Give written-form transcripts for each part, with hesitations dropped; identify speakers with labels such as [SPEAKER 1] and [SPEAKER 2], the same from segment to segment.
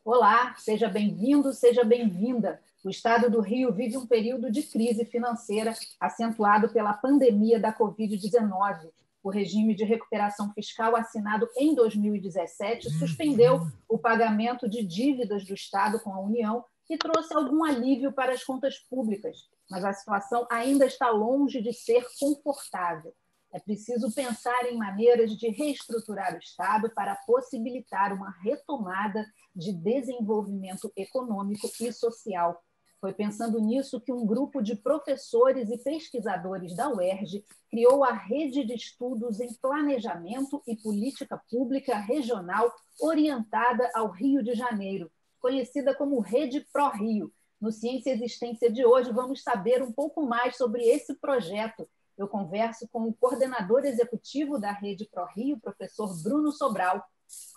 [SPEAKER 1] Olá, seja bem-vindo, seja bem-vinda. O Estado do Rio vive um período de crise financeira acentuado pela pandemia da Covid-19. O regime de recuperação fiscal assinado em 2017 suspendeu o pagamento de dívidas do Estado com a União e trouxe algum alívio para as contas públicas, mas a situação ainda está longe de ser confortável. É preciso pensar em maneiras de reestruturar o Estado para possibilitar uma retomada de desenvolvimento econômico e social. Foi pensando nisso que um grupo de professores e pesquisadores da UERJ criou a Rede de Estudos em Planejamento e Política Pública Regional orientada ao Rio de Janeiro, conhecida como Rede ProRio. No Ciência e Existência de hoje, vamos saber um pouco mais sobre esse projeto. Eu converso com o coordenador executivo da Rede ProRio, professor Bruno Sobral,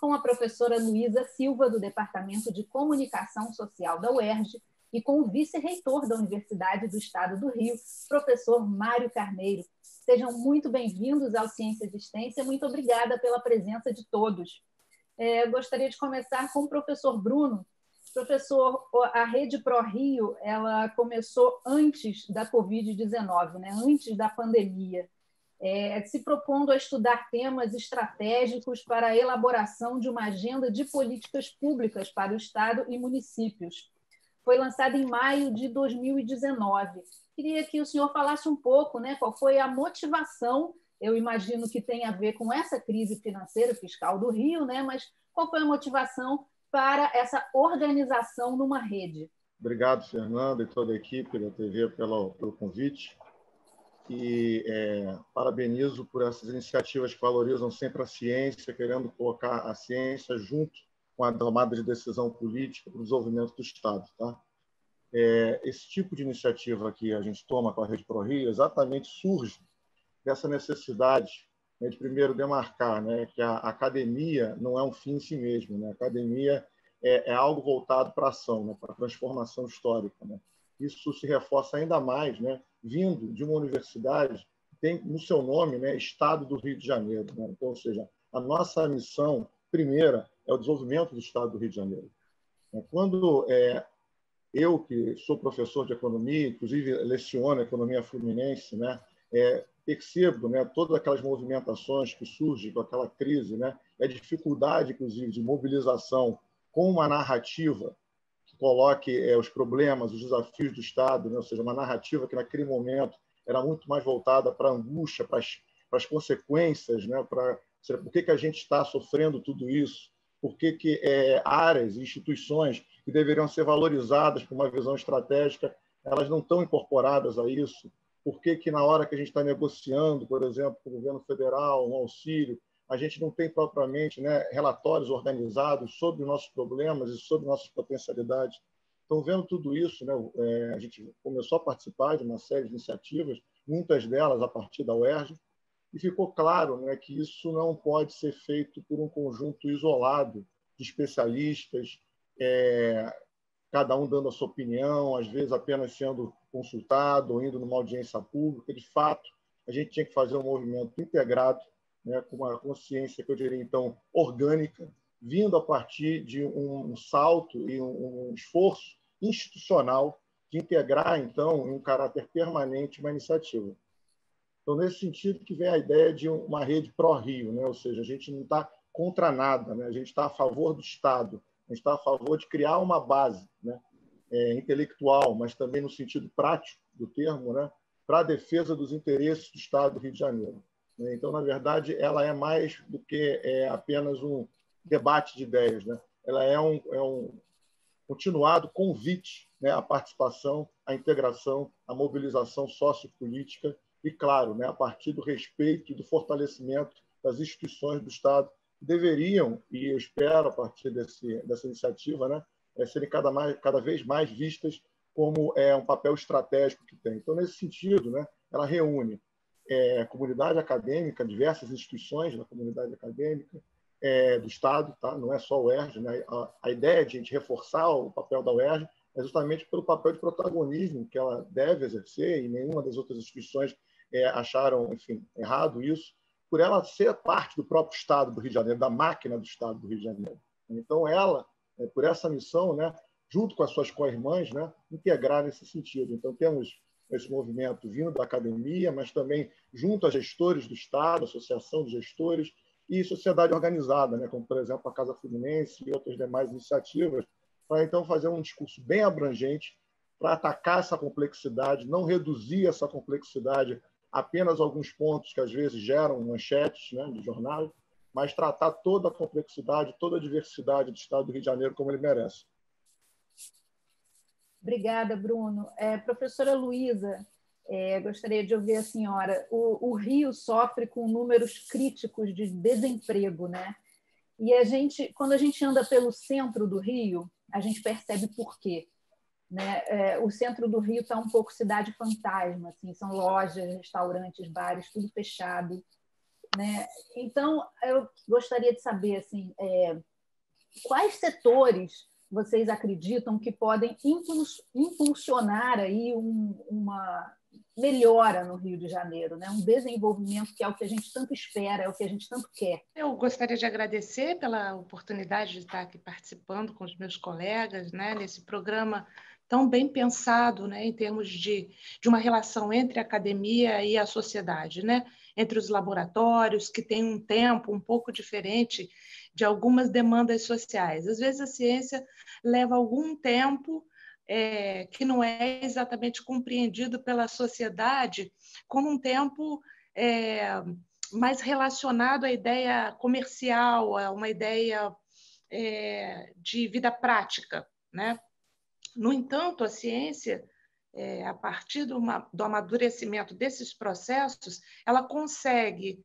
[SPEAKER 1] com a professora Luísa Silva, do Departamento de Comunicação Social da UERJ, e com o vice-reitor da Universidade do Estado do Rio, professor Mário Carneiro. Sejam muito bem-vindos ao Ciência e Existência. Muito obrigada pela presença de todos. Gostaria de começar com o professor Bruno. Professor, a Rede ProRio, ela começou antes da Covid-19, né? Antes da pandemia, se propondo a estudar temas estratégicos para a elaboração de uma agenda de políticas públicas para o Estado e municípios. Foi lançada em maio de 2019. Queria que o senhor falasse um pouco, né, qual foi a motivação, eu imagino que tem a ver com essa crise financeira fiscal do Rio, né, mas qual foi a motivação para essa organização numa rede?
[SPEAKER 2] Obrigado, Fernanda, e toda a equipe da TV pelo convite. E parabenizo por essas iniciativas que valorizam sempre a ciência, querendo colocar a ciência junto com a tomada de decisão política para o desenvolvimento do Estado. Tá? Esse tipo de iniciativa que a gente toma com a Rede ProRio exatamente surge dessa necessidade, né, de primeiro demarcar, né, que a academia não é um fim em si mesmo, né? A academia é algo voltado para a ação, né, para a transformação histórica, né? Isso se reforça ainda mais, né, vindo de uma universidade que tem no seu nome, né, Estado do Rio de Janeiro, né? Então, ou seja, a nossa missão primeira é o desenvolvimento do Estado do Rio de Janeiro. Quando eu, que sou professor de economia, inclusive leciono economia fluminense, né, percebo, né, todas aquelas movimentações que surgem com aquela crise, né, a dificuldade, inclusive, de mobilização com uma narrativa que coloque os problemas, os desafios do Estado, né, ou seja, uma narrativa que naquele momento era muito mais voltada para a angústia, para as consequências, né, para por que a gente está sofrendo tudo isso, por que áreas e instituições que deveriam ser valorizadas por uma visão estratégica, elas não estão incorporadas a isso, por que na hora que a gente está negociando, por exemplo, com o governo federal, um auxílio, a gente não tem propriamente, né, relatórios organizados sobre os nossos problemas e sobre nossas potencialidades. Então, vendo tudo isso, né, a gente começou a participar de uma série de iniciativas, muitas delas a partir da UERJ, e ficou claro, né, que isso não pode ser feito por um conjunto isolado de especialistas, cada um dando a sua opinião, às vezes apenas sendo consultado ou indo numa audiência pública. De fato, a gente tinha que fazer um movimento integrado, né, com uma consciência, que eu diria, então, orgânica, vindo a partir de um salto e um esforço institucional de integrar, então, em um caráter permanente, uma iniciativa. Então, nesse sentido que vem a ideia de uma rede pró-Rio, né? Ou seja, a gente não está contra nada, né? A gente está a favor do Estado, a gente está a favor de criar uma base, né, intelectual, mas também no sentido prático do termo, né, para a defesa dos interesses do Estado do Rio de Janeiro. Então, na verdade, ela é mais do que apenas um debate de ideias, né? Ela é um continuado convite, né, à participação, à integração, à mobilização sociopolítica e, claro, né, a partir do respeito e do fortalecimento das instituições do Estado, que deveriam, e eu espero, a partir dessa iniciativa, né, serem cada vez mais vistas como um papel estratégico que tem. Então, nesse sentido, né, ela reúne a comunidade acadêmica, diversas instituições da comunidade acadêmica, do Estado, tá? Não é só o UERJ, né? A ideia de a gente reforçar o papel da UERJ é justamente pelo papel de protagonismo que ela deve exercer, e nenhuma das outras instituições acharam, enfim, errado isso, por ela ser parte do próprio Estado do Rio de Janeiro, da máquina do Estado do Rio de Janeiro. Então, ela por essa missão, né, junto com as suas co-irmãs, né, integrar nesse sentido. Então, temos esse movimento vindo da academia, mas também junto a gestores do Estado, associação de gestores e sociedade organizada, né, como, por exemplo, a Casa Fluminense e outras demais iniciativas, para, então, fazer um discurso bem abrangente para atacar essa complexidade, não reduzir essa complexidade a apenas alguns pontos que, às vezes, geram manchetes, né, de jornal, mas tratar toda a complexidade, toda a diversidade do Estado do Rio de Janeiro como ele merece.
[SPEAKER 1] Obrigada, Bruno. Professora Luísa, gostaria de ouvir a senhora. O Rio sofre com números críticos de desemprego, né? E quando a gente anda pelo centro do Rio, a gente percebe por quê, né? O centro do Rio está um pouco cidade fantasma, assim, são lojas, restaurantes, bares, tudo fechado, né? Então, eu gostaria de saber, assim, quais setores vocês acreditam que podem impulsionar aí uma melhora no Rio de Janeiro, né? Um desenvolvimento que é o que a gente tanto espera, é o que a gente tanto quer?
[SPEAKER 3] Eu gostaria de agradecer pela oportunidade de estar aqui participando com os meus colegas, né, nesse programa tão bem pensado, né, em termos de uma relação entre a academia e a sociedade, né, entre os laboratórios, que têm um tempo um pouco diferente de algumas demandas sociais. Às vezes a ciência leva algum tempo que não é exatamente compreendido pela sociedade como um tempo mais relacionado à ideia comercial, a uma ideia de vida prática, né? No entanto, a ciência, a partir do amadurecimento desses processos, ela consegue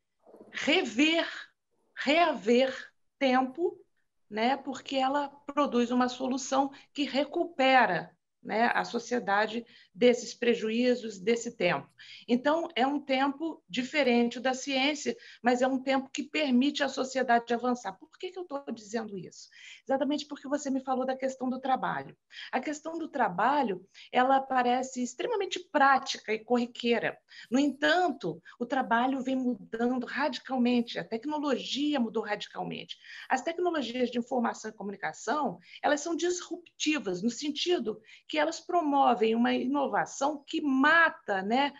[SPEAKER 3] reaver tempo, né? Porque ela produz uma solução que recupera, né, a sociedade desses prejuízos, desse tempo. Então, é um tempo diferente da ciência, mas é um tempo que permite à sociedade avançar. Por que eu estou dizendo isso? Exatamente porque você me falou da questão do trabalho. A questão do trabalho, ela parece extremamente prática e corriqueira. No entanto, o trabalho vem mudando radicalmente, a tecnologia mudou radicalmente. As tecnologias de informação e comunicação, elas são disruptivas, no sentido que elas promovem uma inovação que mata, né,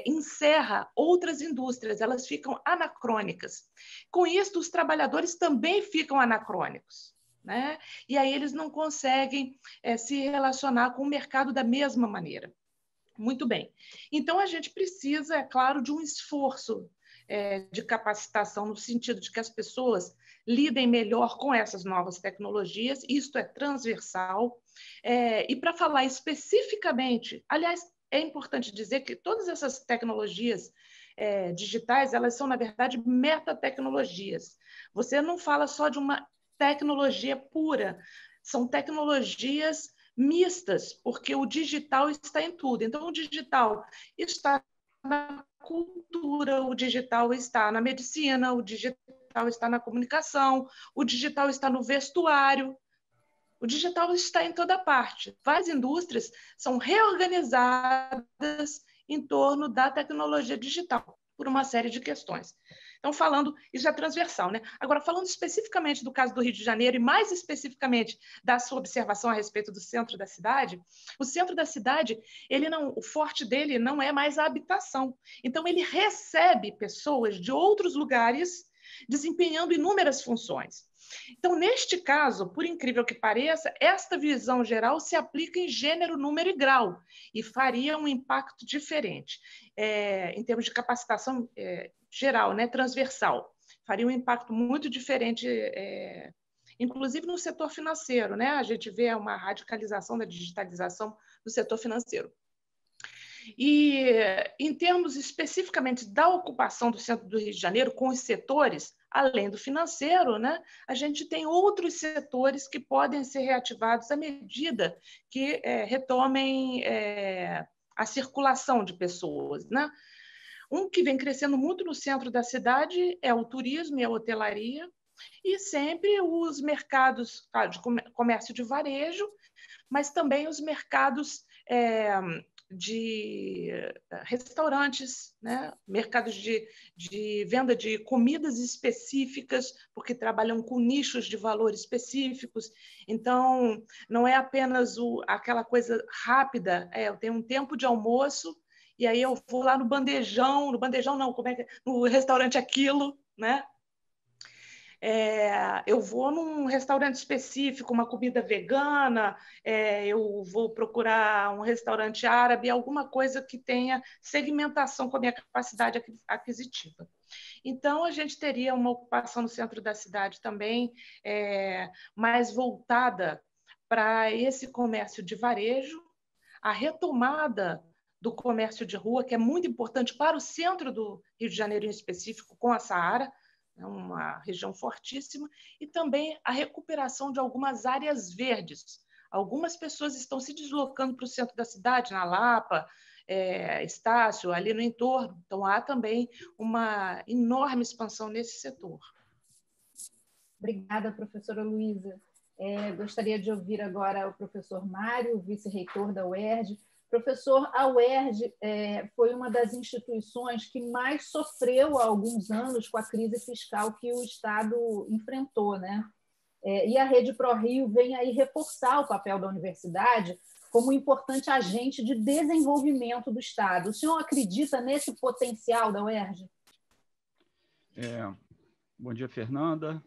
[SPEAKER 3] encerra outras indústrias, elas ficam anacrônicas. Com isso, os trabalhadores também ficam anacrônicos, né? E aí eles não conseguem se relacionar com o mercado da mesma maneira. Muito bem. Então, a gente precisa, é claro, de um esforço de capacitação, no sentido de que as pessoas lidem melhor com essas novas tecnologias, isto é transversal. E para falar especificamente, aliás, é importante dizer que todas essas tecnologias digitais, elas são, na verdade, metatecnologias. Você não fala só de uma tecnologia pura, são tecnologias mistas, porque o digital está em tudo. Então, o digital está na cultura, o digital está na medicina, o digital está na comunicação, o digital está no vestuário, o digital está em toda parte. Várias indústrias são reorganizadas em torno da tecnologia digital, por uma série de questões. Então, falando, isso é transversal, né? Agora, falando especificamente do caso do Rio de Janeiro e mais especificamente da sua observação a respeito do centro da cidade, o centro da cidade, o forte dele não é mais a habitação. Então, ele recebe pessoas de outros lugares desempenhando inúmeras funções. Então, neste caso, por incrível que pareça, esta visão geral se aplica em gênero, número e grau e faria um impacto diferente em termos de capacitação geral, né, transversal. Faria um impacto muito diferente, inclusive no setor financeiro, né? A gente vê uma radicalização da digitalização do setor financeiro. E, em termos especificamente da ocupação do centro do Rio de Janeiro, com os setores, além do financeiro, né, a gente tem outros setores que podem ser reativados à medida que retomem a circulação de pessoas, né? Um que vem crescendo muito no centro da cidade é o turismo e a hotelaria, e sempre os mercados de comércio de varejo, mas também os mercados de restaurantes, né? Mercados de venda de comidas específicas, porque trabalham com nichos de valor específicos. Então, não é apenas aquela coisa rápida, eu tenho um tempo de almoço e aí eu vou lá no bandejão não, como é que é? No restaurante Aquilo, né? Eu vou num restaurante específico, uma comida vegana, eu vou procurar um restaurante árabe, alguma coisa que tenha segmentação com a minha capacidade aquisitiva. Então, a gente teria uma ocupação no centro da cidade também mais voltada para esse comércio de varejo, a retomada do comércio de rua, que é muito importante para o centro do Rio de Janeiro, em específico, com a Saara, uma região fortíssima, e também a recuperação de algumas áreas verdes. Algumas pessoas estão se deslocando para o centro da cidade, na Lapa, Estácio, ali no entorno. Então, há também uma enorme expansão nesse setor.
[SPEAKER 1] Obrigada, professora Luísa. Gostaria de ouvir agora o professor Mário, vice-reitor da UERJ. Professor, a UERJ foi uma das instituições que mais sofreu há alguns anos com a crise fiscal que o Estado enfrentou, né? E a Rede ProRio vem aí reforçar o papel da universidade como um importante agente de desenvolvimento do Estado. O senhor acredita nesse potencial da UERJ?
[SPEAKER 4] Bom dia, Fernanda.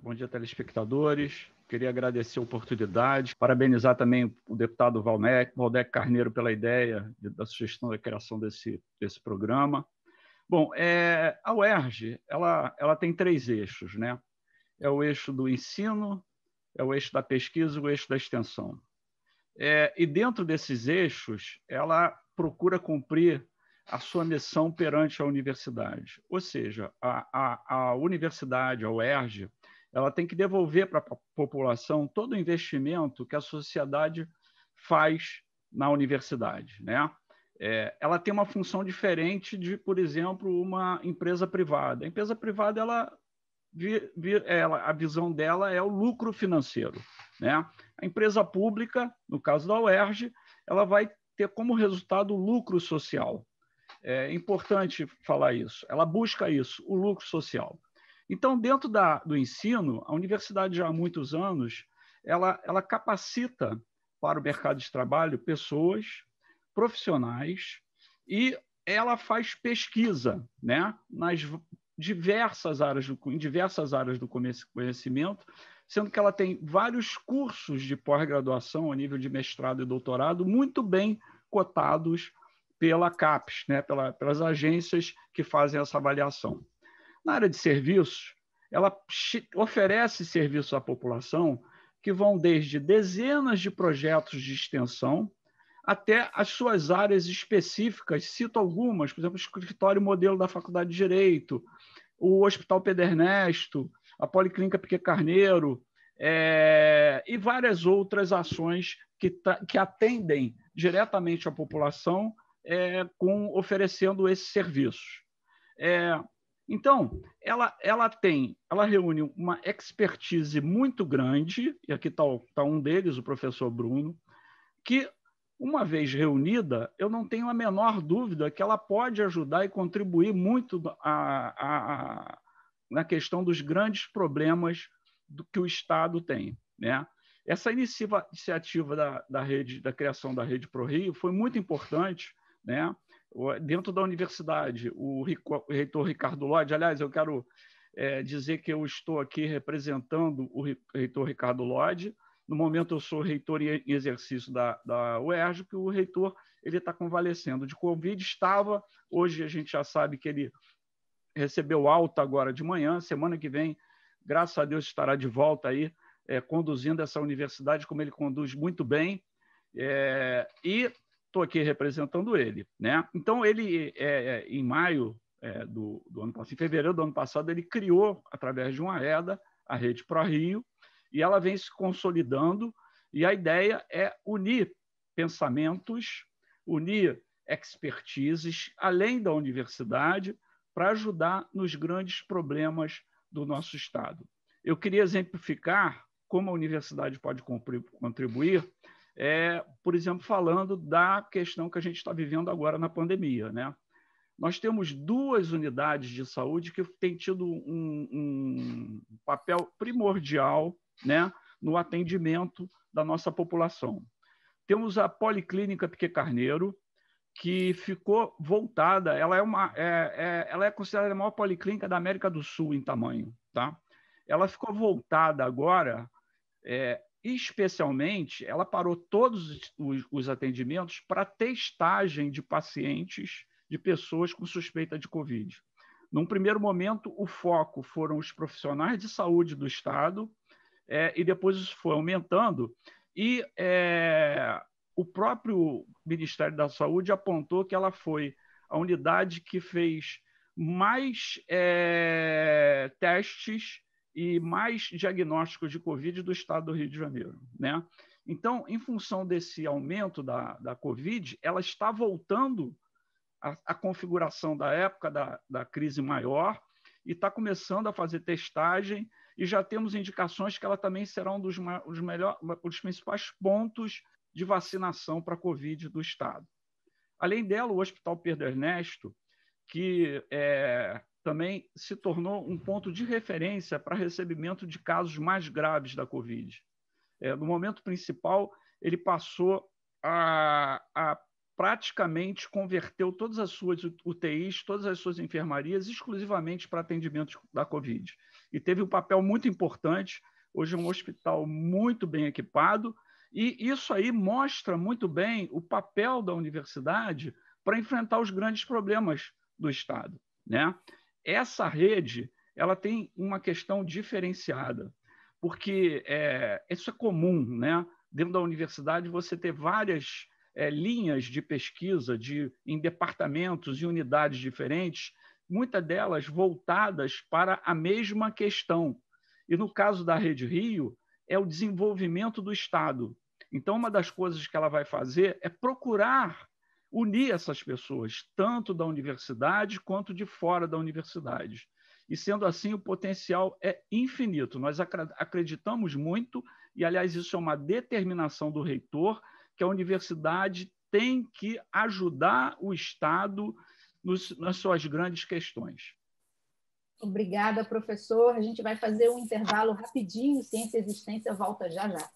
[SPEAKER 4] Bom dia, telespectadores. Queria agradecer a oportunidade, parabenizar também o deputado Valdec Carneiro pela ideia da sugestão da criação desse programa. Bom, a UERJ ela tem 3 eixos, né? É o eixo do ensino, é o eixo da pesquisa e o eixo da extensão. E dentro desses eixos, ela procura cumprir a sua missão perante a universidade. Ou seja, a universidade, a UERJ, ela tem que devolver para a população todo o investimento que a sociedade faz na universidade, né? Ela tem uma função diferente de, por exemplo, uma empresa privada. A empresa privada, a visão dela é o lucro financeiro, né? A empresa pública, no caso da UERJ, ela vai ter como resultado o lucro social. É importante falar isso. Ela busca isso, o lucro social. Então, dentro do ensino, a universidade já há muitos anos, ela capacita para o mercado de trabalho pessoas profissionais e ela faz pesquisa, né, em diversas áreas do conhecimento, sendo que ela tem vários cursos de pós-graduação a nível de mestrado e doutorado muito bem cotados pela CAPES, né, pelas agências que fazem essa avaliação. Na área de serviços, ela oferece serviços à população que vão desde dezenas de projetos de extensão até as suas áreas específicas. Cito algumas, por exemplo, o escritório modelo da Faculdade de Direito, o Hospital Pedro Ernesto, a Policlínica Piquet Carneiro, e várias outras ações que atendem diretamente a população oferecendo esses serviços. Então, ela reúne uma expertise muito grande, e aqui está um deles, o professor Bruno, que, uma vez reunida, eu não tenho a menor dúvida que ela pode ajudar e contribuir muito na questão dos grandes problemas que o Estado tem, né? Essa iniciativa da criação da Rede ProRio foi muito importante, né? Dentro da universidade, o reitor Ricardo Lodge, aliás, eu quero dizer que eu estou aqui representando o reitor Ricardo Lodge. No momento, eu sou reitor em exercício da UERJ, que o reitor está convalescendo de Covid. Hoje a gente já sabe que ele recebeu alta agora de manhã, semana que vem, graças a Deus, estará de volta aí, conduzindo essa universidade, como ele conduz muito bem, e estou aqui representando ele, né? Então, ele, em maio do ano passado, em fevereiro do ano passado, ele criou, através de uma EDA, a Rede ProRio, e ela vem se consolidando, e a ideia é unir pensamentos, unir expertises, além da universidade, para ajudar nos grandes problemas do nosso Estado. Eu queria exemplificar como a universidade pode contribuir por exemplo, falando da questão que a gente está vivendo agora na pandemia, né? Nós temos 2 unidades de saúde que têm tido um papel primordial, né, no atendimento da nossa população. Temos a Policlínica Piquet Carneiro, que ficou voltada, ela é considerada a maior policlínica da América do Sul em tamanho, tá? Ela ficou voltada agora, especialmente, ela parou todos os atendimentos para testagem de pacientes, de pessoas com suspeita de Covid. Num primeiro momento, o foco foram os profissionais de saúde do Estado, e depois isso foi aumentando, e o próprio Ministério da Saúde apontou que ela foi a unidade que fez mais testes e mais diagnósticos de Covid do Estado do Rio de Janeiro, né? Então, em função desse aumento da Covid, ela está voltando a configuração da época da crise maior e está começando a fazer testagem e já temos indicações que ela também será um dos principais pontos de vacinação para a Covid do Estado. Além dela, o Hospital Pedro Ernesto, que também se tornou um ponto de referência para recebimento de casos mais graves da Covid. No momento principal, ele passou a praticamente converteu todas as suas UTIs, todas as suas enfermarias, exclusivamente para atendimento da Covid. E teve um papel muito importante. Hoje é um hospital muito bem equipado, e isso aí mostra muito bem o papel da universidade para enfrentar os grandes problemas do Estado, né? Essa rede ela tem uma questão diferenciada, porque isso é comum, né? Dentro da universidade você ter várias linhas de pesquisa em departamentos e unidades diferentes, muitas delas voltadas para a mesma questão. E no caso da Rede Rio, é o desenvolvimento do Estado. Então, uma das coisas que ela vai fazer é procurar unir essas pessoas, tanto da universidade quanto de fora da universidade. E, sendo assim, o potencial é infinito. Nós acreditamos muito, e, aliás, isso é uma determinação do reitor, que a universidade tem que ajudar o Estado nas suas grandes questões.
[SPEAKER 1] Obrigada, professor. A gente vai fazer um intervalo rapidinho. Ciência e Existência volta já já.